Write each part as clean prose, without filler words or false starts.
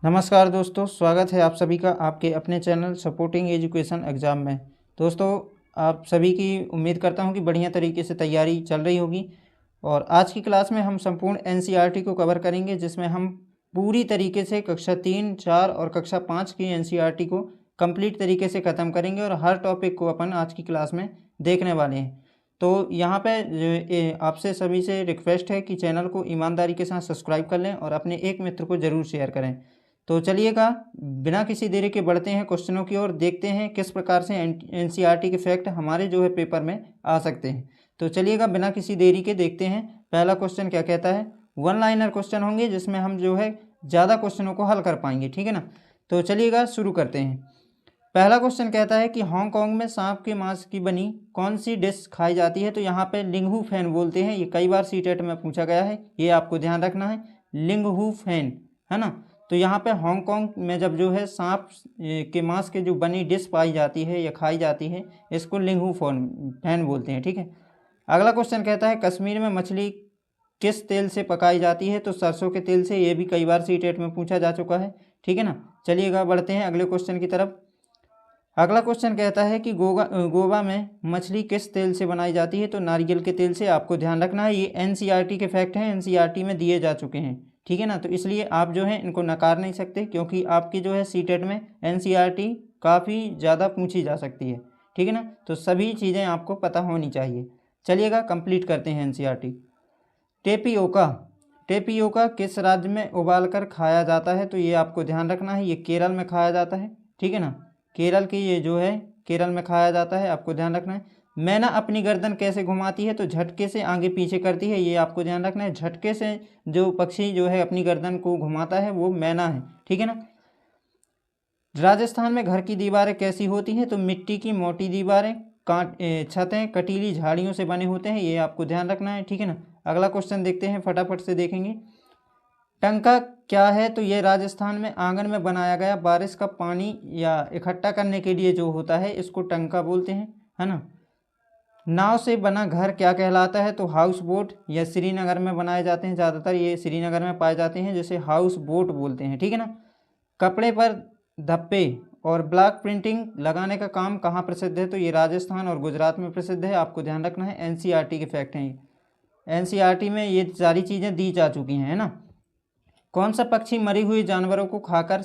नमस्कार दोस्तों, स्वागत है आप सभी का आपके अपने चैनल सपोर्टिंग एजुकेशन एग्ज़ाम में। दोस्तों, आप सभी की उम्मीद करता हूं कि बढ़िया तरीके से तैयारी चल रही होगी। और आज की क्लास में हम संपूर्ण एनसीईआरटी को कवर करेंगे, जिसमें हम पूरी तरीके से कक्षा 3, 4 और कक्षा 5 की एनसीईआरटी को कंप्लीट तरीके से ख़त्म करेंगे और हर टॉपिक को अपन आज की क्लास में देखने वाले हैं। तो यहाँ पे आपसे सभी से रिक्वेस्ट है कि चैनल को ईमानदारी के साथ सब्सक्राइब कर लें और अपने एक मित्र को ज़रूर शेयर करें। तो चलिएगा, बिना किसी देरी के बढ़ते हैं क्वेश्चनों की ओर, देखते हैं किस प्रकार से एनसीईआरटी के फैक्ट हमारे जो है पेपर में आ सकते हैं। तो चलिएगा, बिना किसी देरी के देखते हैं पहला क्वेश्चन क्या कहता है। वन लाइनर क्वेश्चन होंगे जिसमें हम जो है ज़्यादा क्वेश्चनों को हल कर पाएंगे, ठीक है ना। तो चलिएगा शुरू करते हैं। पहला क्वेश्चन कहता है कि हांगकांग में सांप के मांस की बनी कौन सी डिश खाई जाती है। तो यहाँ पे लिंगहू फैन बोलते हैं, ये कई बार सीटेट में पूछा गया है, ये आपको ध्यान रखना है। लिंगहू फैन, है ना। तो यहाँ पे हांगकांग में जब जो है सांप के मांस के जो बनी डिश पाई जाती है या खाई जाती है, इसको लिंगहू फैन बोलते हैं, ठीक है। अगला क्वेश्चन कहता है कश्मीर में मछली किस तेल से पकाई जाती है। तो सरसों के तेल से, ये भी कई बार सीटेट में पूछा जा चुका है, ठीक है ना। चलिएगा बढ़ते हैं अगले क्वेश्चन की तरफ। अगला क्वेश्चन कहता है कि गोवा में मछली किस तेल से बनाई जाती है। तो नारियल के तेल से। आपको ध्यान रखना है, ये एनसीईआरटी के फैक्ट हैं, एनसीईआरटी में दिए जा चुके हैं, ठीक है ना। तो इसलिए आप जो है इनको नकार नहीं सकते, क्योंकि आपकी जो है सीटेट में एनसीईआरटी काफ़ी ज़्यादा पूछी जा सकती है, ठीक है ना। तो सभी चीज़ें आपको पता होनी चाहिए। चलिएगा कंप्लीट करते हैं एनसीईआरटी। टेपियोका, टेपियोका किस राज्य में उबाल कर खाया जाता है। तो ये आपको ध्यान रखना है, ये केरल में खाया जाता है, ठीक है ना। केरल की ये जो है केरल में खाया जाता है, आपको ध्यान रखना है। मैना अपनी गर्दन कैसे घुमाती है। तो झटके से आगे पीछे करती है, ये आपको ध्यान रखना है। झटके से जो पक्षी जो है अपनी गर्दन को घुमाता है वो मैना है, ठीक है ना। राजस्थान में घर की दीवारें कैसी होती हैं। तो मिट्टी की मोटी दीवारें, छतें कटीली झाड़ियों से बने होते हैं, ये आपको ध्यान रखना है, ठीक है ना। अगला क्वेश्चन देखते हैं, फटाफट से देखेंगे। टंका क्या है। तो ये राजस्थान में आंगन में बनाया गया बारिश का पानी या इकट्ठा करने के लिए जो होता है, इसको टंका बोलते हैं, है ना। नाव से बना घर क्या कहलाता है। तो हाउस बोट, या श्रीनगर में बनाए जाते हैं, ज़्यादातर ये श्रीनगर में पाए जाते हैं, जिसे हाउस बोट बोलते हैं, ठीक है ना। कपड़े पर धब्बे और ब्लॉक प्रिंटिंग लगाने का काम कहाँ प्रसिद्ध है। तो ये राजस्थान और गुजरात में प्रसिद्ध है, आपको ध्यान रखना है। एनसीईआरटी के फैक्ट हैं, एनसीईआरटी में ये सारी चीज़ें दी जा चुकी हैं, है ना। कौन सा पक्षी मरी हुई जानवरों को खाकर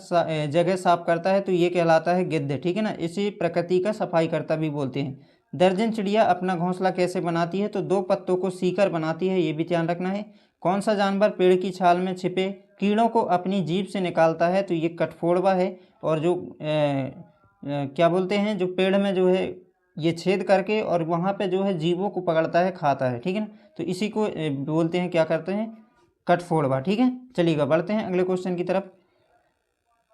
जगह साफ करता है। तो ये कहलाता है गिद्ध, ठीक है ना। इसे प्रकृति का सफाई करता भी बोलते हैं। दर्जन चिड़िया अपना घोंसला कैसे बनाती है। तो दो पत्तों को सीकर बनाती है, ये भी ध्यान रखना है। कौन सा जानवर पेड़ की छाल में छिपे कीड़ों को अपनी जीभ से निकालता है। तो ये कठफोड़वा है। और जो क्या बोलते हैं, जो पेड़ में जो है ये छेद करके और वहाँ पे जो है जीवों को पकड़ता है, खाता है, ठीक है ना। तो इसी को बोलते हैं, क्या करते हैं, कठफोड़वा, ठीक है। चलिएगा बढ़ते हैं अगले क्वेश्चन की तरफ।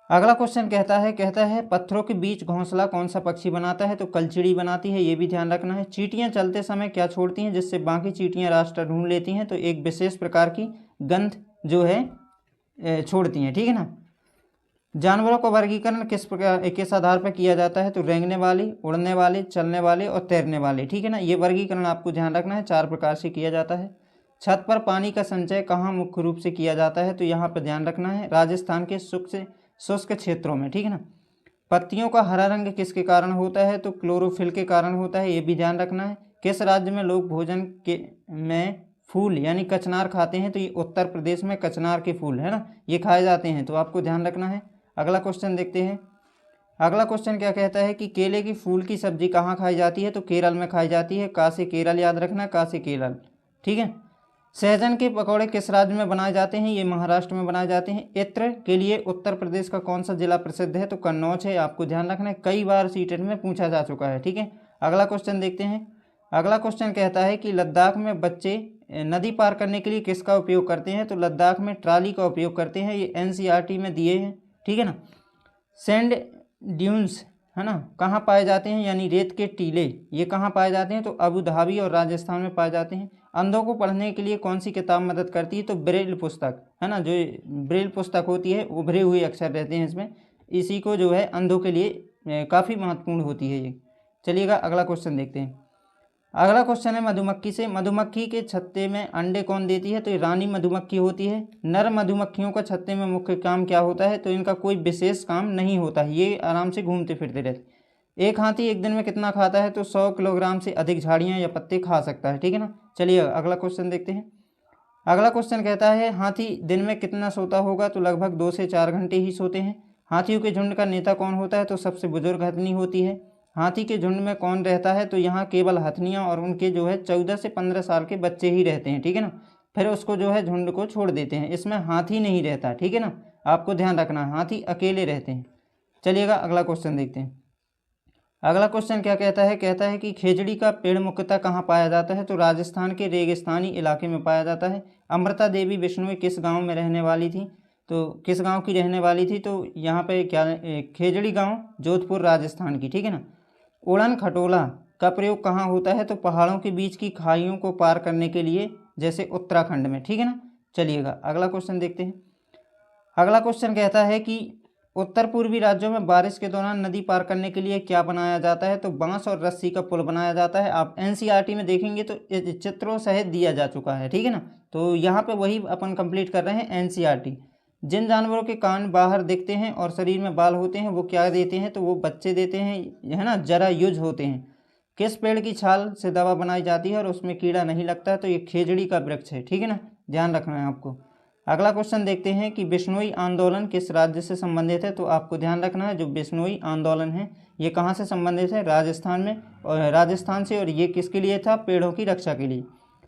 अगला क्वेश्चन कहता है पत्थरों के बीच घोंसला कौन सा पक्षी बनाता है। तो कलचिड़ी बनाती है, ये भी ध्यान रखना है। चींटियां चलते समय क्या छोड़ती हैं जिससे बाकी चींटियां रास्ता ढूंढ लेती हैं। तो एक विशेष प्रकार की गंध जो है छोड़ती हैं, ठीक है ना। जानवरों का वर्गीकरण किस प्रकार किस आधार पर किया जाता है। तो रेंगने वाले, उड़ने वाले, चलने वाले और तैरने वाले, ठीक है ना। ये वर्गीकरण आपको ध्यान रखना है, 4 प्रकार से किया जाता है। छत पर पानी का संचय कहाँ मुख्य रूप से किया जाता है। तो यहाँ पर ध्यान रखना है, राजस्थान के शुष्क क्षेत्रों में, ठीक है ना। पत्तियों का हरा रंग किसके कारण होता है। तो क्लोरोफिल के कारण होता है, ये भी ध्यान रखना है। किस राज्य में लोग भोजन के में फूल यानी कचनार खाते हैं। तो ये उत्तर प्रदेश में कचनार के फूल, है ना, ये खाए जाते हैं, तो आपको ध्यान रखना है। अगला क्वेश्चन देखते हैं। अगला क्वेश्चन क्या कहता है कि केले की फूल की सब्जी कहाँ खाई जाती है। तो केरल में खाई जाती है, का से केरल याद रखना, का से केरल, ठीक है। सहजन के पकौड़े किस राज्य में बनाए जाते हैं। ये महाराष्ट्र में बनाए जाते हैं। इत्र के लिए उत्तर प्रदेश का कौन सा जिला प्रसिद्ध है। तो कन्नौज है, आपको ध्यान रखना है, कई बार सीटेट में पूछा जा चुका है, ठीक है। अगला क्वेश्चन देखते हैं। अगला क्वेश्चन कहता है कि लद्दाख में बच्चे नदी पार करने के लिए किसका उपयोग करते हैं। तो लद्दाख में ट्राली का उपयोग करते हैं, ये एनसीईआरटी में दिए हैं, ठीक है ना। सैंड ड्यून्स, है ना, कहाँ पाए जाते हैं, यानी रेत के टीले, ये कहाँ पाए जाते हैं। तो अबू धाबी और राजस्थान में पाए जाते हैं। अंधों को पढ़ने के लिए कौन सी किताब मदद करती है। तो ब्रेल पुस्तक, है ना, जो ब्रेल पुस्तक होती है, उभरे हुए अक्षर रहते हैं इसमें, इसी को जो है अंधों के लिए काफ़ी महत्वपूर्ण होती है ये। चलिएगा अगला क्वेश्चन देखते हैं। अगला क्वेश्चन है मधुमक्खी से, मधुमक्खी के छत्ते में अंडे कौन देती है? तो ये रानी मधुमक्खी होती है। नर मधुमक्खियों का छत्ते में मुख्य काम क्या होता है? तो इनका कोई विशेष काम नहीं होता है, ये आराम से घूमते फिरते रहते। एक हाथी एक दिन में कितना खाता है? तो 100 किलोग्राम से अधिक झाड़ियाँ या पत्ते खा सकता है, ठीक है ना। चलिए अगला क्वेश्चन देखते हैं। अगला क्वेश्चन कहता है हाथी दिन में कितना सोता होगा? तो लगभग 2 से 4 घंटे ही सोते हैं। हाथियों के झुंड का नेता कौन होता है? तो सबसे बुजुर्ग हथनी होती है। हाथी के झुंड में कौन रहता है? तो यहाँ केवल हथनियाँ और उनके जो है 14 से 15 साल के बच्चे ही रहते हैं, ठीक है ना। फिर उसको जो है झुंड को छोड़ देते हैं, इसमें हाथी नहीं रहता, ठीक है ना। आपको ध्यान रखना है, हाथी अकेले रहते हैं। चलिएगा अगला क्वेश्चन देखते हैं। अगला क्वेश्चन क्या कहता है? कहता है कि खेजड़ी का पेड़ मुख्यतः कहाँ पाया जाता है? तो राजस्थान के रेगिस्तानी इलाके में पाया जाता है। अमृता देवी बिश्नोई किस गांव में रहने वाली थी? तो किस गांव की रहने वाली थी? तो यहाँ पे क्या, खेजड़ी गांव, जोधपुर राजस्थान की, ठीक है ना। उड़न खटोला का प्रयोग कहाँ होता है? तो पहाड़ों के बीच की खाइयों को पार करने के लिए, जैसे उत्तराखंड में, ठीक है ना। चलिएगा अगला क्वेश्चन देखते हैं। अगला क्वेश्चन कहता है कि उत्तर पूर्वी राज्यों में बारिश के दौरान नदी पार करने के लिए क्या बनाया जाता है? तो बांस और रस्सी का पुल बनाया जाता है। आप एनसीईआरटी में देखेंगे तो चित्रों सहित दिया जा चुका है, ठीक है ना। तो यहाँ पे वही अपन कंप्लीट कर रहे हैं एनसीईआरटी। जिन जानवरों के कान बाहर दिखते हैं और शरीर में बाल होते हैं वो क्या देते हैं? तो वो बच्चे देते हैं, है ना, जरा युज होते हैं। किस पेड़ की छाल से दवा बनाई जाती है और उसमें कीड़ा नहीं लगता? तो ये खेजड़ी का वृक्ष है, ठीक है ना, ध्यान रखना है आपको। अगला क्वेश्चन देखते हैं कि बिश्नोई आंदोलन किस राज्य से संबंधित है? तो आपको ध्यान रखना है, जो बिश्नोई आंदोलन है ये कहाँ से संबंधित है? राजस्थान में, और राजस्थान से। और ये किसके लिए था? पेड़ों की रक्षा के लिए।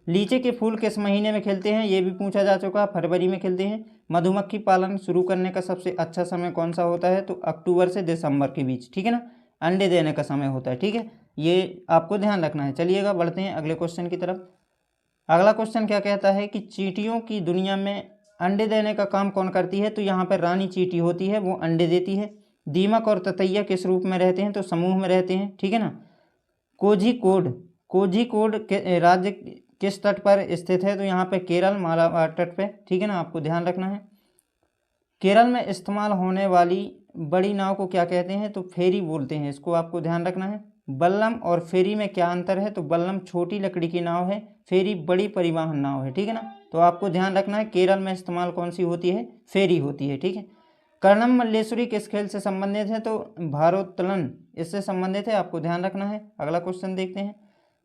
लीची के फूल किस महीने में खिलते हैं? ये भी पूछा जा चुका, फरवरी में खिलते हैं। मधुमक्खी पालन शुरू करने का सबसे अच्छा समय कौन सा होता है? तो अक्टूबर से दिसंबर के बीच, ठीक है ना, अंडे देने का समय होता है, ठीक है, ये आपको ध्यान रखना है। चलिएगा बढ़ते हैं अगले क्वेश्चन की तरफ। अगला क्वेश्चन क्या कहता है कि चींटियों की दुनिया में अंडे देने का काम कौन करती है? तो यहाँ पर रानी चींटी होती है, वो अंडे देती है। दीमक और ततैया किस रूप में रहते हैं? तो समूह में रहते हैं, ठीक है ना। कोझिकोड के राज्य किस तट पर स्थित है? तो यहाँ पे केरल मालाबार तट पे, ठीक है ना, आपको ध्यान रखना है। केरल में इस्तेमाल होने वाली बड़ी नाव को क्या कहते हैं? तो फेरी बोलते हैं, इसको आपको ध्यान रखना है। बल्लम और फेरी में क्या अंतर है? तो बल्लम छोटी लकड़ी की नाव है, फेरी बड़ी परिवहन नाव है, ठीक है ना। तो आपको ध्यान रखना है, केरल में इस्तेमाल कौन सी होती है? फेरी होती है, ठीक है। कर्णम मल्लेश्वरी किस खेल से संबंधित है? तो भारोत्तोलन इससे संबंधित है, आपको ध्यान रखना है। अगला क्वेश्चन देखते हैं।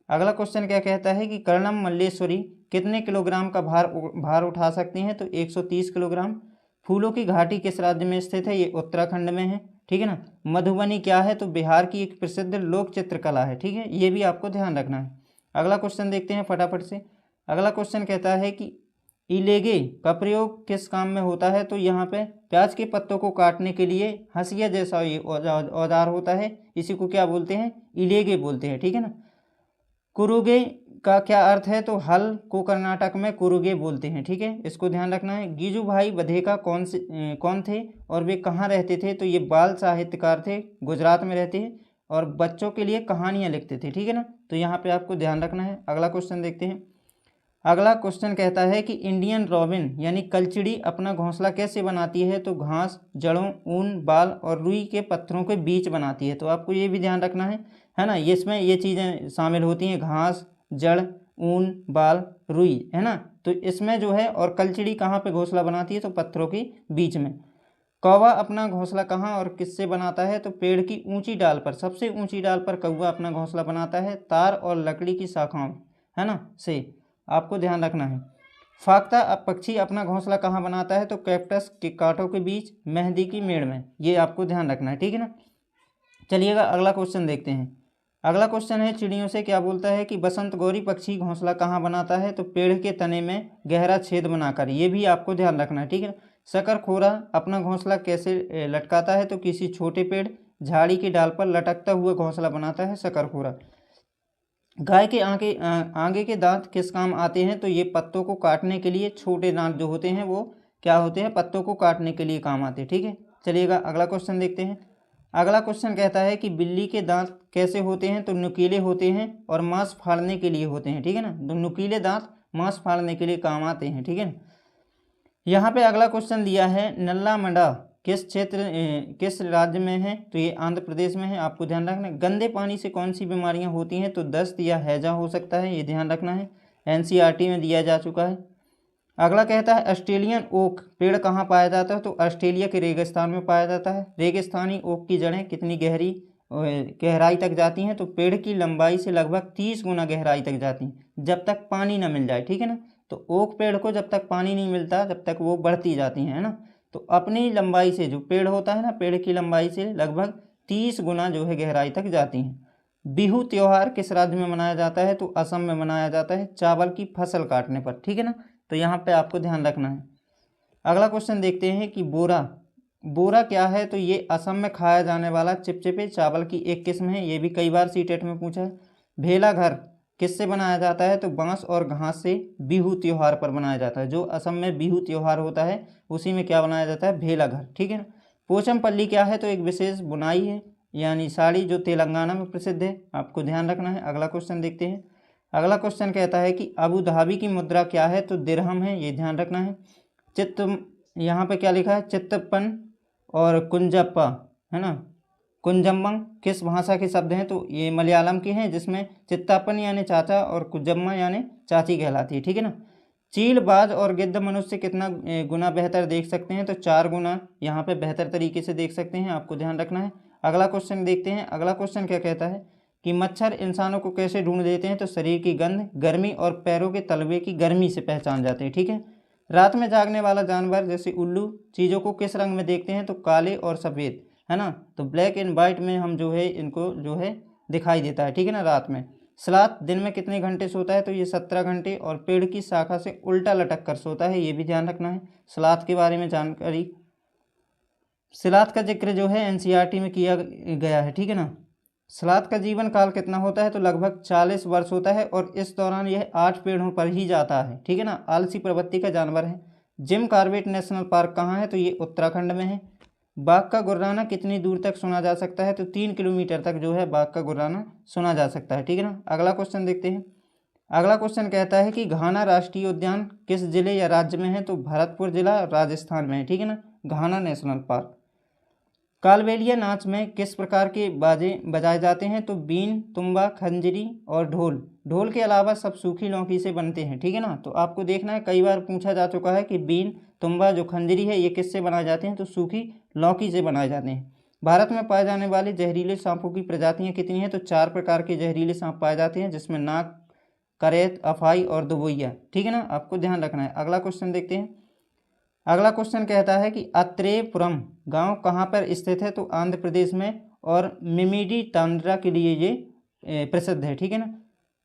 अगला क्वेश्चन क्या कहता है कि कर्णम मल्लेश्वरी कितने किलोग्राम का भार उठा सकती हैं? तो 130 किलोग्राम। फूलों की घाटी किस राज्य में स्थित है? ये उत्तराखंड में है, ठीक है ना। मधुबनी क्या है? तो बिहार की एक प्रसिद्ध लोक चित्रकला है, ठीक है, ये भी आपको ध्यान रखना है। अगला क्वेश्चन देखते हैं फटाफट से। अगला क्वेश्चन कहता है कि इलेगे का प्रयोग किस काम में होता है? तो यहाँ पे प्याज के पत्तों को काटने के लिए हंसिया जैसा ये औजार होता है, इसी को क्या बोलते हैं? इलेगे बोलते हैं, ठीक है ना। कुरुगे का क्या अर्थ है? तो हल को कर्नाटक में कुरुगे बोलते हैं, ठीक है, इसको ध्यान रखना है। गीजू भाई बधेका कौन थे और वे कहाँ रहते थे? तो ये बाल साहित्यकार थे, गुजरात में रहते हैं और बच्चों के लिए कहानियाँ लिखते थे, ठीक है ना। तो यहाँ पे आपको ध्यान रखना है। अगला क्वेश्चन देखते हैं। अगला क्वेश्चन कहता है कि इंडियन रॉबिन यानी कलचिड़ी अपना घोंसला कैसे बनाती है? तो घास, जड़ों, ऊन, बाल और रुई के पत्थरों के बीच बनाती है। तो आपको ये भी ध्यान रखना है ना, ये इसमें ये चीज़ें शामिल होती हैं, घास, जड़, ऊन, बाल, रुई, है ना। तो इसमें जो है, और कलचिड़ी कहाँ पे घोंसला बनाती है? तो पत्थरों के बीच में। कौवा अपना घोंसला कहाँ और किससे बनाता है? तो पेड़ की ऊंची डाल पर, सबसे ऊंची डाल पर कौवा अपना घोंसला बनाता है, तार और लकड़ी की शाखाओं, है ना, से, आपको ध्यान रखना है। फाख्ता पक्षी अपना घोंसला कहाँ बनाता है? तो कैक्टस के कांटों के बीच, मेहंदी की मेड़ में, ये आपको ध्यान रखना है, ठीक है ना। चलिएगा अगला क्वेश्चन देखते हैं। अगला क्वेश्चन है चिड़ियों से क्या बोलता है कि बसंत गौरी पक्षी घोंसला कहाँ बनाता है? तो पेड़ के तने में गहरा छेद बनाकर, ये भी आपको ध्यान रखना है, ठीक है। शकरखोरा अपना घोंसला कैसे लटकाता है? तो किसी छोटे पेड़, झाड़ी की डाल पर लटकता हुआ घोंसला बनाता है शकरखोरा। गाय के आगे के दांत किस काम आते हैं? तो ये पत्तों को काटने के लिए, छोटे दांत जो होते हैं वो क्या होते हैं? पत्तों को काटने के लिए काम आते हैं, ठीक है। चलिएगा अगला क्वेश्चन देखते हैं। अगला क्वेश्चन कहता है कि बिल्ली के दांत कैसे होते हैं? तो नुकीले होते हैं और मांस फाड़ने के लिए होते हैं, ठीक है ना। तो नुकीले दांत मांस फाड़ने के लिए काम आते हैं, ठीक है ना। यहाँ पे अगला क्वेश्चन दिया है, नल्ला मंडा किस किस राज्य में है, तो ये आंध्र प्रदेश में है, आपको ध्यान रखना है। गंदे पानी से कौन सी बीमारियां होती हैं, तो दस्त या हैजा हो सकता है, ये ध्यान रखना है, एनसीईआरटी में दिया जा चुका है। अगला कहता है ऑस्ट्रेलियन ओक पेड़ कहाँ पाया जाता है, तो ऑस्ट्रेलिया के रेगिस्तान में पाया जाता है। रेगिस्तानी ओक की जड़ें कितनी गहराई तक जाती हैं, तो पेड़ की लंबाई से लगभग 30 गुना गहराई तक जाती हैं, जब तक पानी ना मिल जाए, ठीक है ना। तो ओक पेड़ को जब तक पानी नहीं मिलता जब तक वो बढ़ती जाती हैं, है ना। तो अपनी लंबाई से जो पेड़ होता है ना, पेड़ की लंबाई से लगभग 30 गुना जो है गहराई तक जाती हैं। बिहू त्यौहार किस राज्य में मनाया जाता है, तो असम में मनाया जाता है, चावल की फसल काटने पर, ठीक है ना। तो यहाँ पे आपको ध्यान रखना है। अगला क्वेश्चन देखते हैं कि बोरा क्या है, तो ये असम में खाया जाने वाला चिपचिपे चावल की एक किस्म है, ये भी कई बार सीटेट में पूछा है। भेला घर किससे बनाया जाता है, तो बांस और घास से बिहू त्योहार पर बनाया जाता है। जो असम में बिहू त्योहार होता है उसी में क्या बनाया जाता है, भेला घर, ठीक है ना। पोचमपल्ली क्या है, तो एक विशेष बुनाई है यानी साड़ी जो तेलंगाना में प्रसिद्ध है, आपको ध्यान रखना है। अगला क्वेश्चन देखते हैं। अगला क्वेश्चन कहता है कि अबू धाबी की मुद्रा क्या है, तो दिरहम है, ये ध्यान रखना है। चित्त यहाँ पे क्या लिखा है, चित्तप्पन और कुंजप्पा, है ना। कुंजम्बम किस भाषा के शब्द हैं, तो ये मलयालम के हैं, जिसमें चित्तापन यानी चाचा और कुंजम्मा यानी चाची कहलाती है, ठीक है ना। चील, बाज और गिद्ध मनुष्य कितना गुना बेहतर देख सकते हैं, तो 4 गुना यहाँ पे बेहतर तरीके से देख सकते हैं, आपको ध्यान रखना है। अगला क्वेश्चन देखते हैं। अगला क्वेश्चन क्या कहता है कि मच्छर इंसानों को कैसे ढूंढ देते हैं, तो शरीर की गंध, गर्मी और पैरों के तलवे की गर्मी से पहचान जाते हैं, ठीक है। रात में जागने वाला जानवर जैसे उल्लू चीज़ों को किस रंग में देखते हैं, तो काले और सफ़ेद, है ना। तो ब्लैक एंड वाइट में हम जो है इनको जो है दिखाई देता है, ठीक है ना, रात में। सलात दिन में कितने घंटे सोता है, तो ये 17 घंटे और पेड़ की शाखा से उल्टा लटक कर सोता है, ये भी ध्यान रखना है। सलात के बारे में जानकारी, सलात का जिक्र जो है एनसीईआरटी में किया गया है, ठीक है ना। सलात का जीवन काल कितना होता है, तो लगभग 40 वर्ष होता है और इस दौरान यह 8 पेड़ों पर ही जाता है, ठीक है ना। आलसी प्रवृत्ति का जानवर है। जिम कॉर्बेट नेशनल पार्क कहाँ है, तो ये उत्तराखंड में है। बाघ का गुर्राना कितनी दूर तक सुना जा सकता है, तो 3 किलोमीटर तक जो है बाघ का गुर्राना सुना जा सकता है, ठीक है ना। अगला क्वेश्चन देखते हैं। अगला क्वेश्चन कहता है कि घाना राष्ट्रीय उद्यान किस जिले या राज्य में है, तो भरतपुर जिला राजस्थान में है, ठीक है ना, घाना नेशनल पार्क। कालबेलिया नाच में किस प्रकार के बाजे बजाए जाते हैं, तो बीन, तुम्बा, खंजरी और ढोल। ढोल के अलावा सब सूखी लौकी से बनते हैं, ठीक है ना। तो आपको देखना है, कई बार पूछा जा चुका है कि बीन, तुम्बा, जो खंजरी है ये किससे बनाए जाते हैं, तो सूखी लौकी से बनाए जाते हैं। भारत में पाए जाने वाले जहरीले सांपों की प्रजातियाँ कितनी हैं, तो 4 प्रकार के जहरीले सांप पाए जाते हैं, जिसमें नाग, करेत, अफाई और दुबोइया, ठीक है ना, आपको ध्यान रखना है। अगला क्वेश्चन देखते हैं। अगला क्वेश्चन कहता है कि अत्रेयपुरम गांव कहाँ पर स्थित है, तो आंध्र प्रदेश में, और मिमीडी तांड्रा के लिए ये प्रसिद्ध है, ठीक है ना।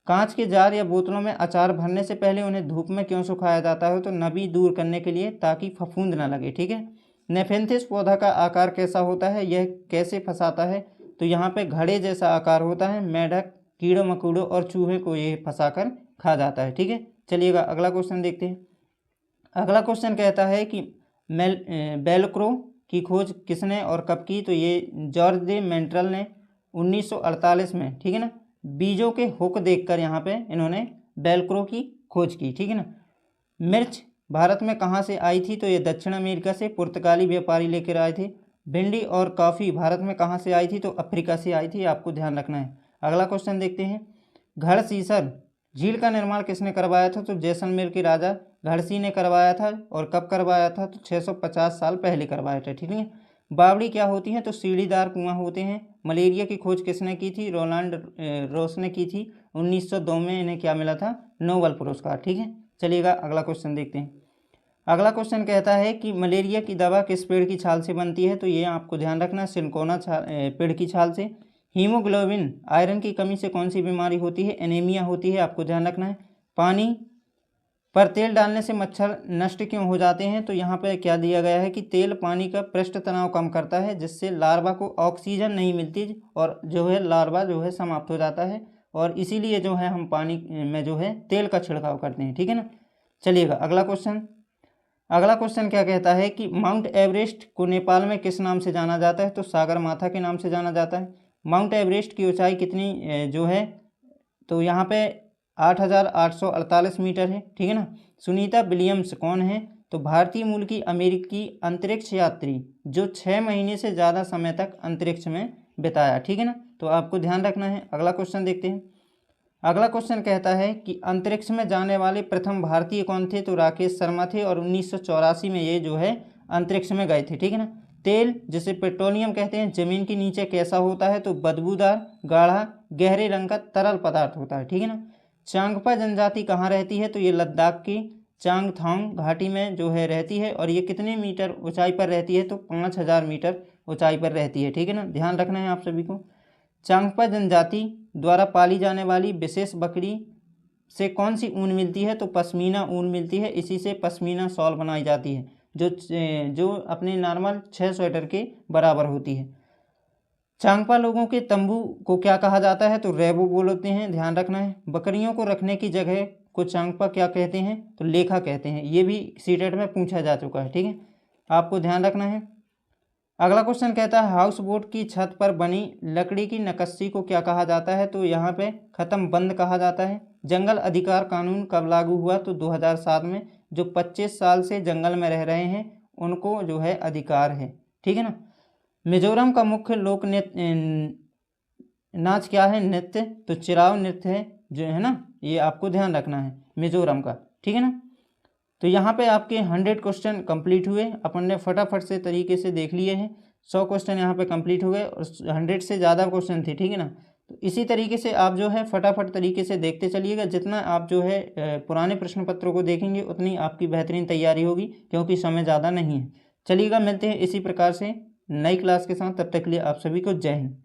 कांच के जार या बोतलों में अचार भरने से पहले उन्हें धूप में क्यों सुखाया जाता है, तो नमी दूर करने के लिए, ताकि फफूंद ना लगे, ठीक है। नेफेंथिस पौधा का आकार कैसा होता है, यह कैसे फंसाता है, तो यहाँ पे घड़े जैसा आकार होता है। मेढक, कीड़ों मकोड़ों और चूहे को ये फंसाकर खा जाता है, ठीक है। चलिएगा अगला क्वेश्चन देखते हैं। अगला क्वेश्चन कहता है कि बेलक्रो की खोज किसने और कब की, तो ये जॉर्ज दे मेंट्रल ने 1948 में, ठीक है ना। बीजों के हुक देखकर यहाँ पे इन्होंने बेलक्रो की खोज की, ठीक है ना। मिर्च भारत में कहाँ से आई थी, तो ये दक्षिण अमेरिका से पुर्तगाली व्यापारी लेकर आए थे। भिंडी और कॉफ़ी भारत में कहाँ से आई थी, तो अफ्रीका से आई थी, आपको ध्यान रखना है। अगला क्वेश्चन देखते हैं। घड़सीसर झील का निर्माण किसने करवाया था, तो जैसलमेर के राजा घड़सी ने करवाया था, और कब करवाया था, तो 650 साल पहले करवाया था, ठीक है। बावड़ी क्या होती हैं, तो सीढ़ीदार कुआं होते हैं। मलेरिया की खोज किसने की थी, रोनाल्ड रोस ने की थी। 1902 में इन्हें क्या मिला था, नोबेल पुरस्कार, ठीक है। चलिएगा अगला क्वेश्चन देखते हैं। अगला क्वेश्चन कहता है कि मलेरिया की दवा किस पेड़ की छाल से बनती है, तो ये आपको ध्यान रखना, सिनकोना पेड़ की छाल से। हीमोग्लोबिन आयरन की कमी से कौन सी बीमारी होती है, एनीमिया होती है, आपको ध्यान रखना है। पानी पर तेल डालने से मच्छर नष्ट क्यों हो जाते हैं, तो यहाँ पर क्या दिया गया है कि तेल पानी का पृष्ठ तनाव कम करता है, जिससे लार्वा को ऑक्सीजन नहीं मिलती और जो है लार्वा जो है समाप्त हो जाता है, और इसीलिए जो है हम पानी में जो है तेल का छिड़काव करते हैं, ठीक है ना। चलिएगा अगला क्वेश्चन। अगला क्वेश्चन क्या कहता है कि माउंट एवरेस्ट को नेपाल में किस नाम से जाना जाता है, तो सागर माथा के नाम से जाना जाता है। माउंट एवरेस्ट की ऊंचाई कितनी जो है, तो यहाँ पे 8,848 मीटर है, ठीक है ना। सुनीता विलियम्स कौन है, तो भारतीय मूल की अमेरिकी अंतरिक्ष यात्री जो 6 महीने से ज़्यादा समय तक अंतरिक्ष में बिताया, ठीक है ना। तो आपको ध्यान रखना है। अगला क्वेश्चन देखते हैं। अगला क्वेश्चन कहता है कि अंतरिक्ष में जाने वाले प्रथम भारतीय कौन थे, तो राकेश शर्मा थे और 1984 में ये जो है अंतरिक्ष में गए थे, ठीक है ना। तेल जिसे पेट्रोलियम कहते हैं जमीन के नीचे कैसा होता है, तो बदबूदार, गाढ़ा, गहरे रंग का तरल पदार्थ होता है, ठीक है ना। चांगपा जनजाति कहाँ रहती है, तो ये लद्दाख की चांगथांग घाटी में जो है रहती है और ये कितने मीटर ऊंचाई पर रहती है, तो 5000 मीटर ऊंचाई पर रहती है, ठीक है ना। ध्यान रखना है आप सभी को। चांगपा जनजाति द्वारा पाली जाने वाली विशेष बकरी से कौन सी ऊन मिलती है, तो पश्मीना ऊन मिलती है। इसी से पश्मीना शॉल बनाई जाती है जो अपने नॉर्मल 6 स्वेटर के बराबर होती है। चांगपा लोगों के तंबू को क्या कहा जाता है, तो रेबो बोलते हैं, ध्यान रखना है। बकरियों को रखने की जगह को चांगपा क्या कहते हैं, तो लेखा कहते हैं। ये भी सीटेट में पूछा जा चुका है, ठीक है, आपको ध्यान रखना है। अगला क्वेश्चन कहता है हाउस बोट की छत पर बनी लकड़ी की नक्काशी को क्या कहा जाता है, तो यहाँ पे खत्म बंद कहा जाता है। जंगल अधिकार कानून कब लागू हुआ, तो 2007 में। जो 25 साल से जंगल में रह रहे हैं उनको जो है अधिकार है, ठीक है ना। मिजोरम का मुख्य लोक नृत्य नाच क्या है, नृत्य, तो चिराव नृत्य है जो है ना, ये आपको ध्यान रखना है मिजोरम का, ठीक है ना। तो यहाँ पे आपके 100 क्वेश्चन कंप्लीट हुए। अपन ने फटाफट से तरीके से देख लिए हैं। 100 क्वेश्चन यहाँ पे कंप्लीट हो गए और 100 से ज़्यादा क्वेश्चन थे, ठीक है ना। तो इसी तरीके से आप जो है फटाफट तरीके से देखते चलिएगा। जितना आप जो है पुराने प्रश्न पत्रों को देखेंगे उतनी आपकी बेहतरीन तैयारी होगी, क्योंकि समय ज़्यादा नहीं है। चलिएगा, मिलते हैं इसी प्रकार से नई क्लास के साथ। तब तक के लिए आप सभी को जय हिंद।